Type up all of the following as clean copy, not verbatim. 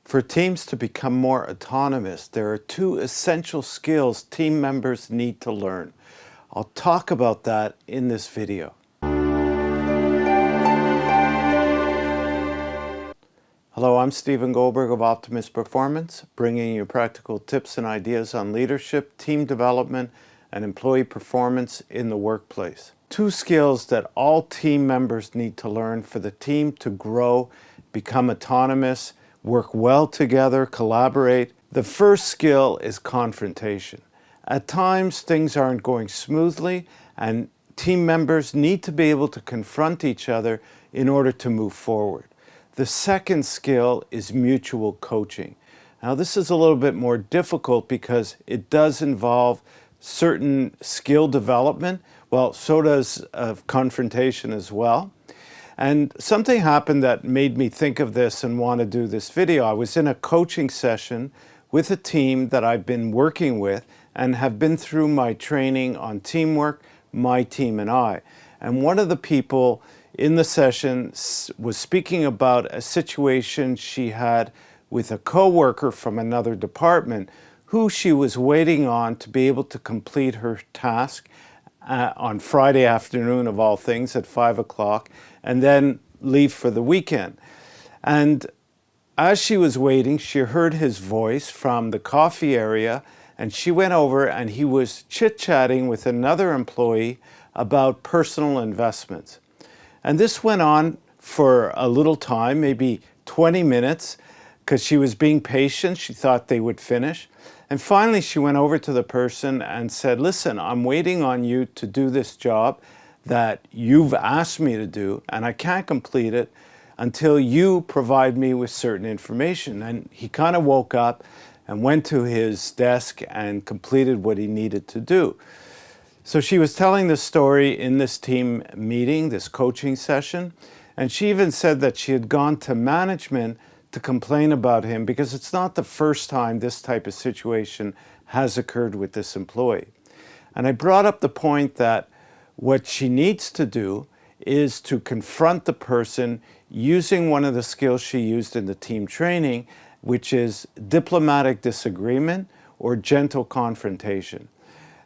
For teams to become more autonomous, there are two essential skills team members need to learn. I'll talk about that in this video. Hello, I'm Stephen Goldberg of Optimus Performance, bringing you practical tips and ideas on leadership, team development, and employee performance in the workplace. Two skills that all team members need to learn for the team to grow, become autonomous, work well together, collaborate. The first skill is confrontation. At times, things aren't going smoothly, and team members need to be able to confront each other in order to move forward. The second skill is mutual coaching. Now, this is a little bit more difficult because it does involve certain skill development. Well, so does confrontation as well. And something happened that made me think of this and want to do this video. I was in a coaching session with a team that I've been working with and have been through my training on teamwork, my team and I. And one of the people in the session was speaking about a situation she had with a coworker from another department who she was waiting on to be able to complete her task on Friday afternoon of all things at 5 o'clock and then leave for the weekend. And as she was waiting, she heard his voice from the coffee area, and she went over and he was chit-chatting with another employee about personal investments. And this went on for a little time, maybe 20 minutes, because she was being patient. She thought they would finish. And finally, she went over to the person and said, "Listen, I'm waiting on you to do this job that you've asked me to do, and I can't complete it until you provide me with certain information." And he kind of woke up and went to his desk and completed what he needed to do. So she was telling this story in this team meeting, this coaching session, and she even said that she had gone to management to complain about him because it's not the first time this type of situation has occurred with this employee. And I brought up the point that what she needs to do is to confront the person using one of the skills she used in the team training, which is diplomatic disagreement or gentle confrontation.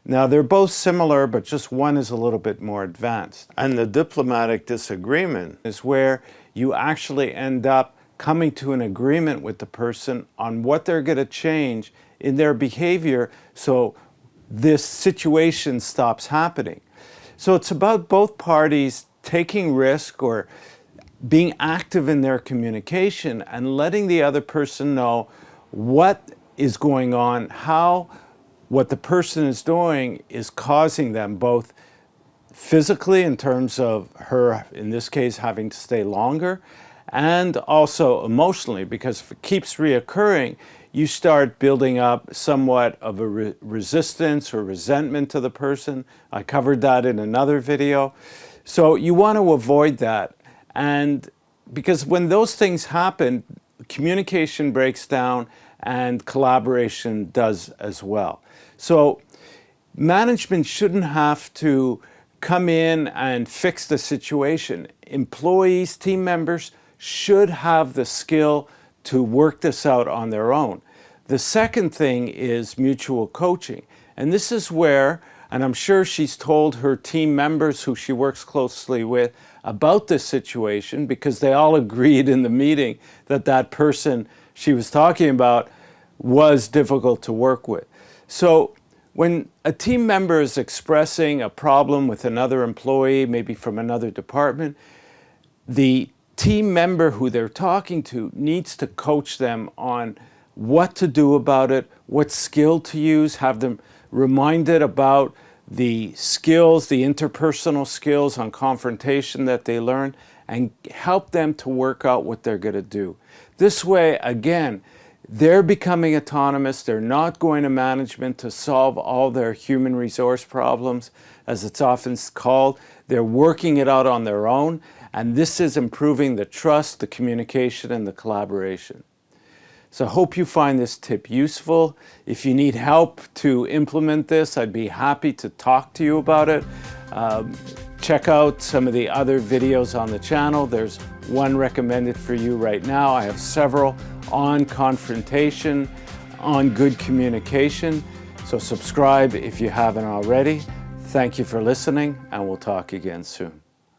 Now, they're both similar, but just one is a little bit more advanced. And the diplomatic disagreement is where you actually end up coming to an agreement with the person on what they're going to change in their behavior so this situation stops happening. So it's about both parties taking risk or being active in their communication and letting the other person know what is going on, how what the person is doing is causing them both physically in terms of her, in this case, having to stay longer, and also emotionally, because if it keeps reoccurring, you start building up somewhat of a resistance or resentment to the person. I covered that in another video. So you want to avoid that. And because when those things happen, communication breaks down and collaboration does as well. So management shouldn't have to come in and fix the situation. Employees, team members should have the skill to work this out on their own. The second thing is mutual coaching. And this is where, and I'm sure she's told her team members who she works closely with about this situation because they all agreed in the meeting that that person she was talking about was difficult to work with. So when a team member is expressing a problem with another employee, maybe from another department, the team member who they're talking to needs to coach them on what to do about it, what skill to use, have them reminded about the skills, the interpersonal skills on confrontation that they learn, and help them to work out what they're going to do. This way, again, they're becoming autonomous. They're not going to management to solve all their human resource problems, as it's often called. They're working it out on their own, and this is improving the trust, the communication, and the collaboration. So I hope you find this tip useful. If you need help to implement this, I'd be happy to talk to you about it. Check out some of the other videos on the channel. There's one recommended for you right now. I have several on confrontation, on good communication. So subscribe if you haven't already. Thank you for listening, and we'll talk again soon.